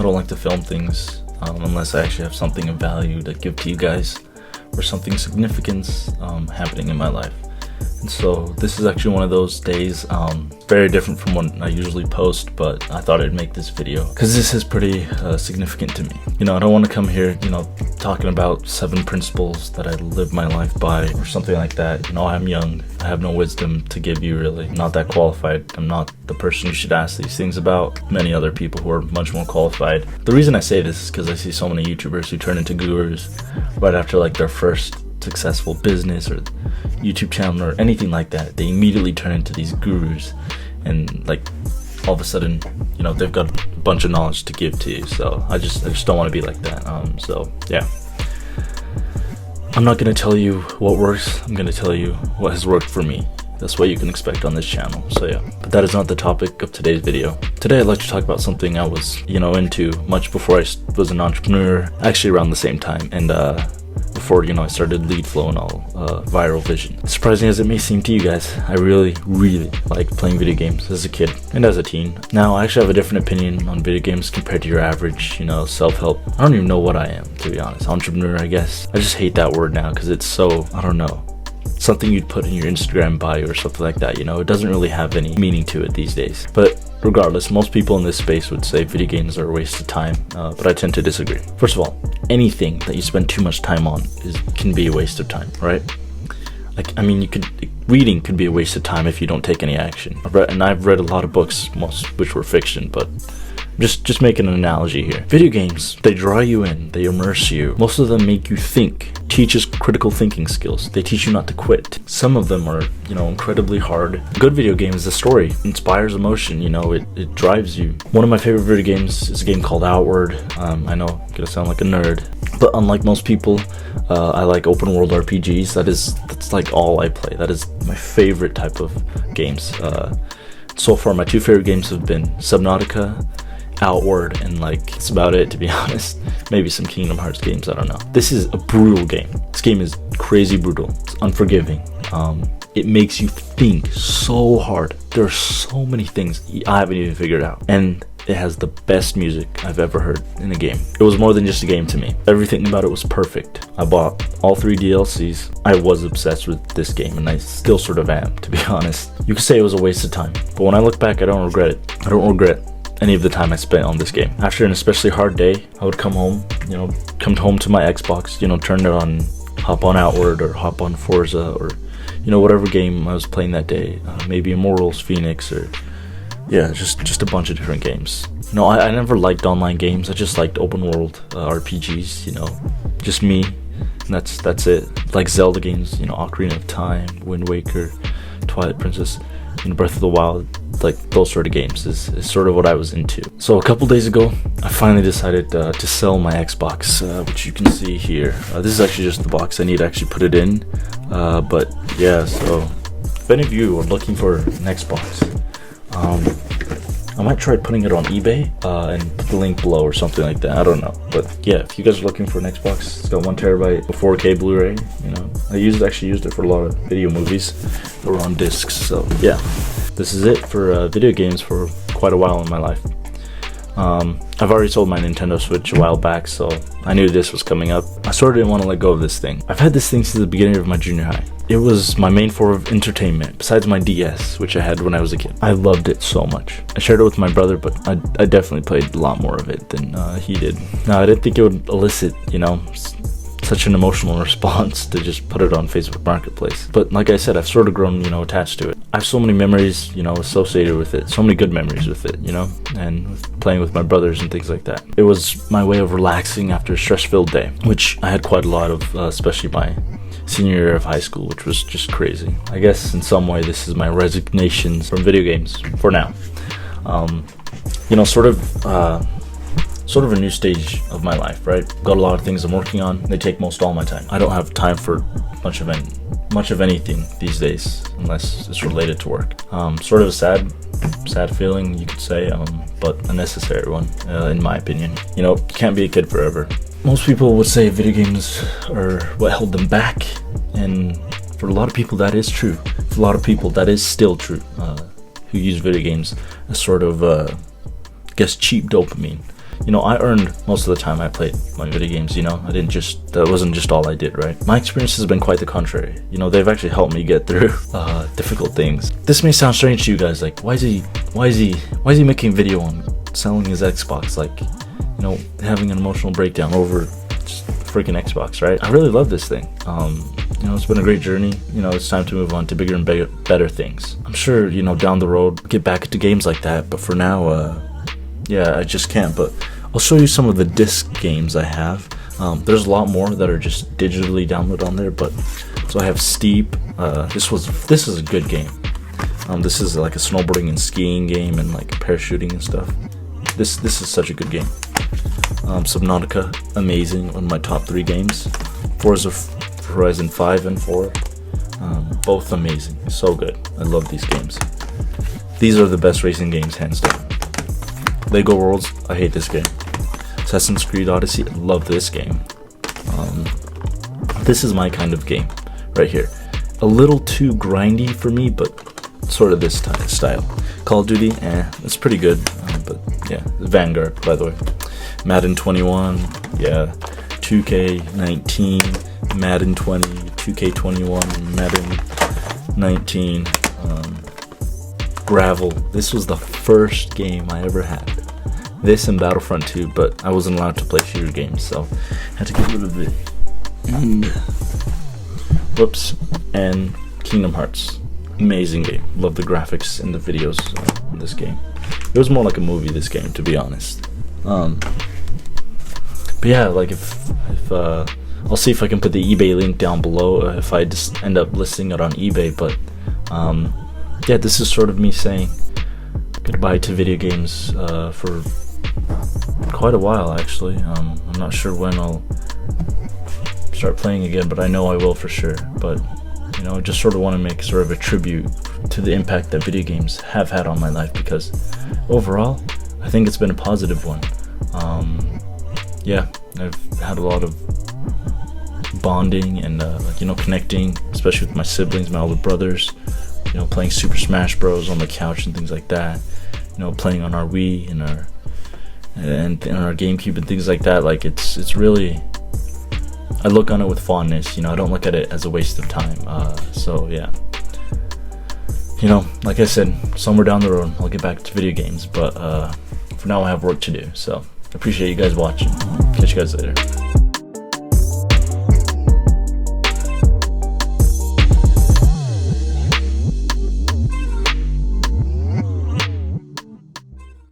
I don't like to film things unless I actually have something of value to give to you guys, or something significant happening in my life. And so this is actually one of those days, very different from what I usually post, but I thought I'd make this video because this is pretty significant to me. You know, I don't want to come here, talking about 7 principles that I live my life by or something like that. I'm young, I have no wisdom to give you really. I'm not that qualified. I'm not the person you should ask these things about. Many other people who are much more qualified. The reason I say this is because I see so many YouTubers who turn into gurus right after like their first successful business or YouTube channel or anything like that. They immediately turn into these gurus, and like all of a sudden, they've got a bunch of knowledge to give to you. So I just don't want to be like that. So yeah, I'm not gonna tell you what works. I'm gonna tell you what has worked for me. That's what you can expect on this channel. So yeah, but that is not the topic of today's video. Today I'd like to talk about something I was into much before I was an entrepreneur, actually around the same time, and before I started LeadFlow and all Viral Vision. Surprising as it may seem to you guys, I really liked playing video games as a kid and as a teen. Now I actually have a different opinion on video games compared to your average self-help. I don't even know what I am, to be honest. Entrepreneur, I guess. I just hate that word now because it's so, I don't know, something you'd put in your Instagram bio or something like that. It doesn't really have any meaning to it these days. But regardless, most people in this space would say video games are a waste of time, but I tend to disagree. First of all, anything that you spend too much time on can be a waste of time, right? Reading could be a waste of time if you don't take any action. I've read a lot of books, most which were fiction, but just making an analogy here. Video games, they draw you in, they immerse you. Most of them make you think, teaches critical thinking skills. They teach you not to quit. Some of them are, incredibly hard. Good video games, the story inspires emotion, it drives you. One of my favorite video games is a game called Outward. I know, I'm gonna sound like a nerd, but unlike most people, I like open world RPGs. That's like all I play. That is my favorite type of games. So far, my 2 favorite games have been Subnautica, Outward, and that's about it, to be honest. Maybe some Kingdom Hearts games, I don't know. This is a brutal game. This game is crazy brutal. It's unforgiving. It makes you think so hard. There are so many things I haven't even figured out. And it has the best music I've ever heard in a game. It was more than just a game to me. Everything about it was perfect. I bought all 3 DLCs. I was obsessed with this game, and I still sort of am, to be honest. You could say it was a waste of time, but when I look back, I don't regret it. I don't regret any of the time I spent on this game. After an especially hard day, I would come home, come home to my Xbox, turn it on, hop on Outward or hop on Forza or, whatever game I was playing that day. Maybe Immortals, Phoenix, or yeah, just a bunch of different games. I never liked online games. I just liked open world RPGs, just me. And that's it. Like Zelda games, Ocarina of Time, Wind Waker, Twilight Princess, Breath of the Wild, like those sort of games is sort of what I was into. So a couple days ago, I finally decided to sell my Xbox, which you can see here. This is actually just the box. I need to actually put it in. But yeah, so if any of you are looking for an Xbox, I might try putting it on eBay and put the link below or something like that. I don't know, but yeah, if you guys are looking for an Xbox, it's got 1 terabyte 4K Blu-ray. I actually used it for a lot of video movies that were on discs. So yeah, this is it for video games for quite a while in my life. I've already sold my Nintendo Switch a while back, so I knew this was coming up. I sort of didn't want to let go of this thing. I've had this thing since the beginning of my junior high. It was my main form of entertainment, besides my DS, which I had when I was a kid. I loved it so much. I shared it with my brother, but I definitely played a lot more of it than he did. Now, I didn't think it would elicit, such an emotional response to just put it on Facebook Marketplace. But like I said, I've sort of grown, attached to it. I have so many memories, associated with it. So many good memories with it, and with playing with my brothers and things like that. It was my way of relaxing after a stress-filled day, which I had quite a lot of, especially my senior year of high school, which was just crazy. I guess in some way this is my resignation from video games for now. Sort of a new stage of my life, right? Got a lot of things I'm working on. They take most all my time. I don't have time for much of anything these days unless it's related to work. Sort of a sad feeling, you could say, but a necessary one, in my opinion. You can't be a kid forever. Most people would say video games are what held them back, and for a lot of people that is true. For a lot of people that is still true, who use video games as sort of, cheap dopamine. you know, I earned most of the time I played my video games, you know. That wasn't just all I did, right? My experience has been quite the contrary. You know, they've actually helped me get through difficult things. This may sound strange to you guys, like, why is he making video on selling his Xbox, like, you know, having an emotional breakdown over just freaking Xbox, right? I really love this thing. You know, it's been a great journey. You know, it's time to move on to bigger and better things. I'm sure, you know, down the road, get back into games like that, but for now, yeah, I just can't. But I'll show you some of the disc games I have. There's a lot more that are just digitally downloaded on there, but so I have Steep. This is a good game. This is like a snowboarding and skiing game and like parachuting and stuff. This is such a good game. Subnautica, amazing, one of my top 3 games. Forza Horizon 5 and 4, both amazing, so good. I love these games. These are the best racing games, hands down. Lego Worlds, I hate this game. Assassin's Creed Odyssey, I love this game. This is my kind of game, right here. A little too grindy for me, but sort of this style. Call of Duty, it's pretty good, but yeah, Vanguard, by the way. Madden 21, yeah, 2K19, Madden 20, 2K21, Madden 19, Gravel. This was the first game I ever had. This and Battlefront 2, but I wasn't allowed to play shooter games, so I had to get rid of it. And whoops, and Kingdom Hearts. Amazing game. Love the graphics and the videos in this game. It was more like a movie, this game, to be honest. But yeah, like if I'll see if I can put the eBay link down below if I just end up listing it on eBay. But yeah, this is sort of me saying goodbye to video games for quite a while, actually. I'm not sure when I'll start playing again, but I know I will for sure. But you know, I just sort of want to make sort of a tribute to the impact that video games have had on my life, because overall I think it's been a positive one. Yeah, I've had a lot of bonding and like, you know, connecting, especially with my siblings, my older brothers, you know, playing Super Smash Bros on the couch and things like that, you know, playing on our Wii and our GameCube and things like that. Like it's really, I look on it with fondness, you know. I don't look at it as a waste of time. So yeah, you know, like I said, somewhere down the road I'll get back to video games, but for now I have work to do. So I appreciate you guys watching. Catch you guys later.